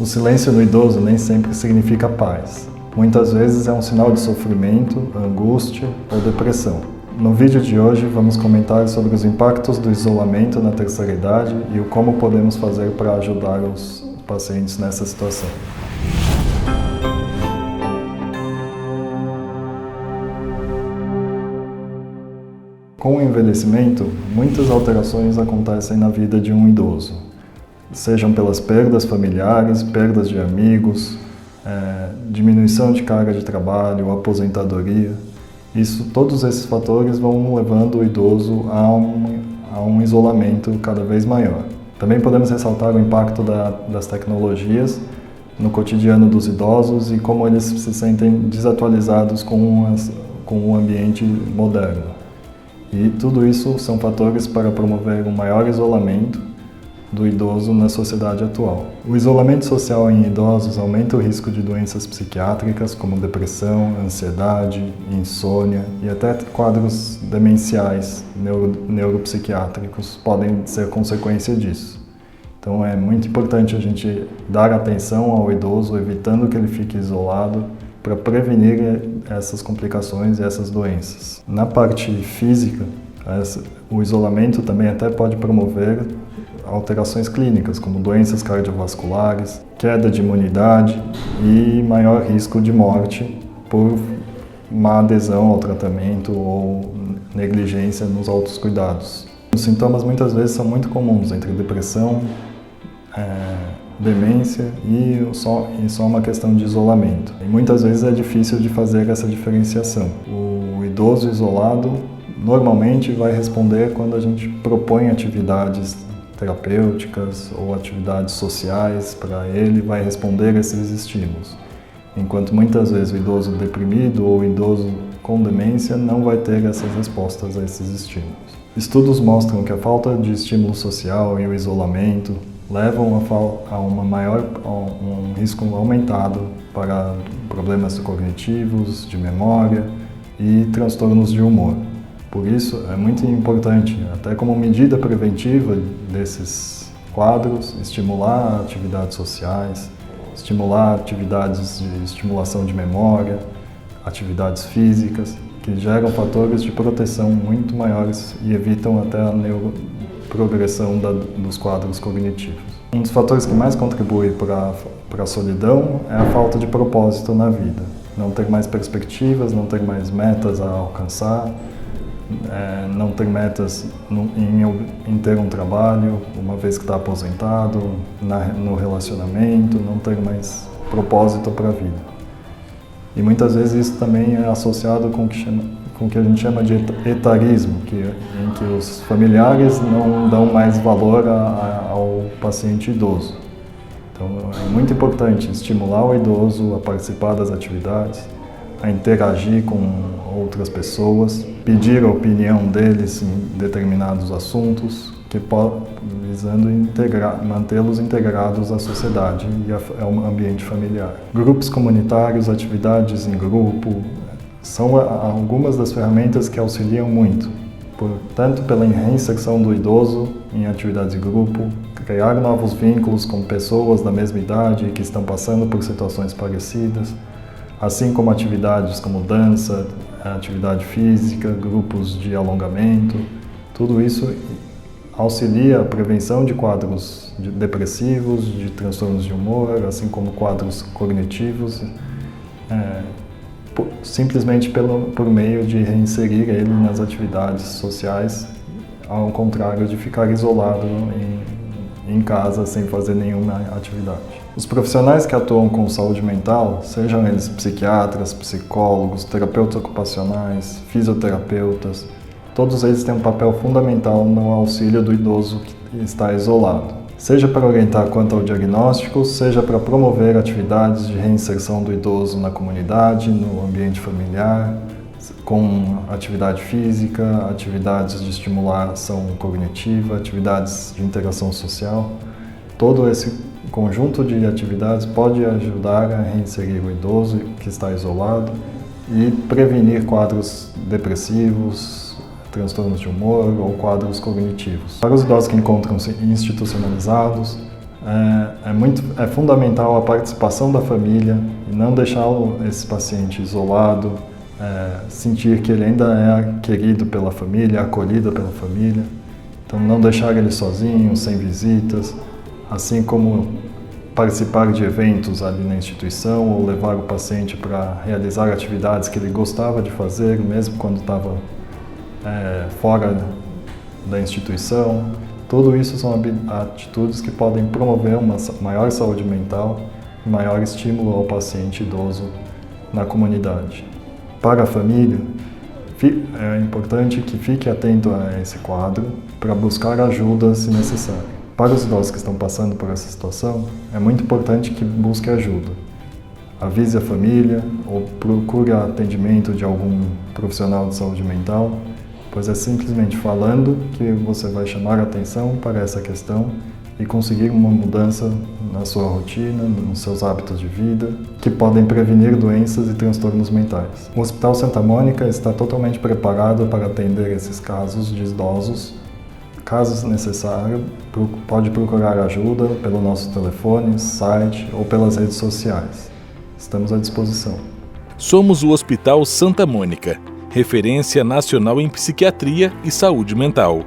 O silêncio no idoso nem sempre significa paz. Muitas vezes é um sinal de sofrimento, angústia ou depressão. No vídeo de hoje vamos comentar sobre os impactos do isolamento na terceira idade e o como podemos fazer para ajudar os pacientes nessa situação. Com o envelhecimento, muitas alterações acontecem na vida de um idoso, sejam pelas perdas familiares, perdas de amigos, diminuição de carga de trabalho, aposentadoria. Todos esses fatores vão levando o idoso a um isolamento cada vez maior. Também podemos ressaltar o impacto das tecnologias no cotidiano dos idosos e como eles se sentem desatualizados com o ambiente moderno. E tudo isso são fatores para promover um maior isolamento do idoso na sociedade atual. O isolamento social em idosos aumenta o risco de doenças psiquiátricas como depressão, ansiedade, insônia e até quadros demenciais neuropsiquiátricos podem ser consequência disso. Então é muito importante a gente dar atenção ao idoso, evitando que ele fique isolado, para prevenir essas complicações e essas doenças. Na parte física, o isolamento também até pode promover alterações clínicas, como doenças cardiovasculares, queda de imunidade e maior risco de morte por má adesão ao tratamento ou negligência nos autocuidados. Os sintomas muitas vezes são muito comuns entre depressão, demência e só uma questão de isolamento. E muitas vezes é difícil de fazer essa diferenciação. O idoso isolado normalmente vai responder quando a gente propõe atividades terapêuticas ou atividades sociais para ele, vai responder a esses estímulos. Enquanto muitas vezes o idoso deprimido ou o idoso com demência não vai ter essas respostas a esses estímulos. Estudos mostram que a falta de estímulo social e o isolamento levam a um risco aumentado para problemas cognitivos, de memória e transtornos de humor. Por isso, é muito importante, até como medida preventiva desses quadros, estimular atividades sociais, estimular atividades de estimulação de memória, atividades físicas, que geram fatores de proteção muito maiores e evitam até a progressão dos quadros cognitivos. Um dos fatores que mais contribui para a solidão é a falta de propósito na vida. Não ter mais perspectivas, não ter mais metas a alcançar, não ter metas em ter um trabalho, uma vez que está aposentado, no relacionamento, não ter mais propósito para a vida. E muitas vezes isso também é associado com o que a gente chama de etarismo, em que os familiares não dão mais valor ao paciente idoso. Então é muito importante estimular o idoso a participar das atividades, a interagir com outras pessoas, pedir a opinião deles em determinados assuntos, visando mantê-los integrados à sociedade e ao ambiente familiar. Grupos comunitários, atividades em grupo, são algumas das ferramentas que auxiliam muito, tanto pela reinserção do idoso em atividades em grupo, criar novos vínculos com pessoas da mesma idade que estão passando por situações parecidas, assim como atividades como dança, atividade física, grupos de alongamento. Tudo isso auxilia a prevenção de quadros depressivos, de transtornos de humor, assim como quadros cognitivos, simplesmente por meio de reinserir ele nas atividades sociais, ao contrário de ficar isolado em casa sem fazer nenhuma atividade. Os profissionais que atuam com saúde mental, sejam eles psiquiatras, psicólogos, terapeutas ocupacionais, fisioterapeutas, todos eles têm um papel fundamental no auxílio do idoso que está isolado. Seja para orientar quanto ao diagnóstico, seja para promover atividades de reinserção do idoso na comunidade, no ambiente familiar, com atividade física, atividades de estimulação cognitiva, atividades de interação social. Todo esse conjunto de atividades pode ajudar a reinserir o idoso que está isolado e prevenir quadros depressivos, transtornos de humor ou quadros cognitivos. Para os idosos que encontram-se institucionalizados, É fundamental a participação da família e não deixar esse paciente isolado, sentir que ele ainda é querido pela família, acolhido pela família. Então, não deixar ele sozinho, sem visitas, assim como participar de eventos ali na instituição ou levar o paciente para realizar atividades que ele gostava de fazer, mesmo quando estava fora da instituição. Tudo isso são atitudes que podem promover uma maior saúde mental e maior estímulo ao paciente idoso na comunidade. Para a família, é importante que fique atento a esse quadro para buscar ajuda se necessário. Para os idosos que estão passando por essa situação, é muito importante que busque ajuda. Avise a família ou procure atendimento de algum profissional de saúde mental, pois é simplesmente falando que você vai chamar a atenção para essa questão e conseguir uma mudança na sua rotina, nos seus hábitos de vida, que podem prevenir doenças e transtornos mentais. O Hospital Santa Mônica está totalmente preparado para atender esses casos de idosos. Caso necessário, pode procurar ajuda pelo nosso telefone, site ou pelas redes sociais. Estamos à disposição. Somos o Hospital Santa Mônica, referência nacional em psiquiatria e saúde mental.